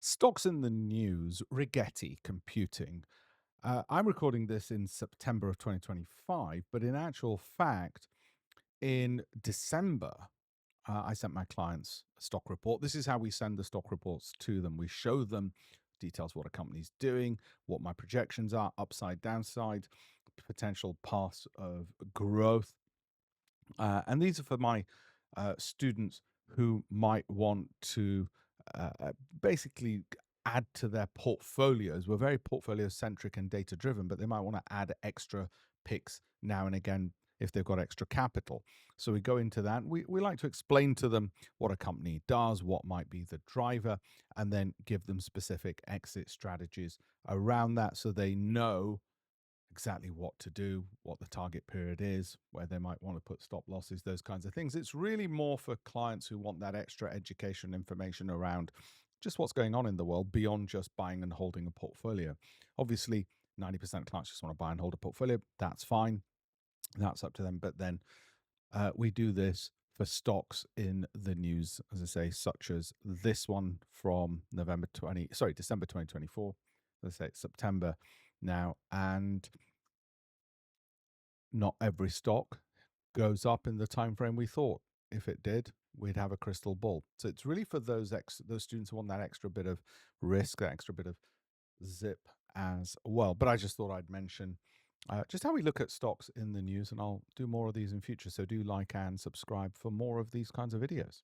Stocks in the news, Rigetti Computing. I'm recording this in September of 2025, but in actual fact, in December, I sent my clients a stock report. This is how we send the stock reports to them. We show them details what a company's doing, what my projections are, upside, downside, potential paths of growth. And these are for my students who might want to basically add to their portfolios. We're very portfolio centric and data driven, but they might want to add extra picks now and again if they've got extra capital. So we go into that. We like to explain to them what a company does, what might be the driver, and then give them specific exit strategies around that so they know exactly what to do, what the target period is, where they might want to put stop losses, those kinds of things. It's really more for clients who want that extra education information around just what's going on in the world beyond just buying and holding a portfolio. Obviously, 90% of clients just want to buy and hold a portfolio. That's fine. That's up to them. But then we do this for stocks in the news, as I say, such as this one from December 2024. Let's say it's September now. And not every stock goes up in the time frame we thought. If it did, we'd have a crystal ball. So it's really for those students who want that extra bit of risk, that extra bit of zip as well. But I just thought I'd mention just how we look at stocks in the news, and I'll do more of these in future. So do like and subscribe for more of these kinds of videos.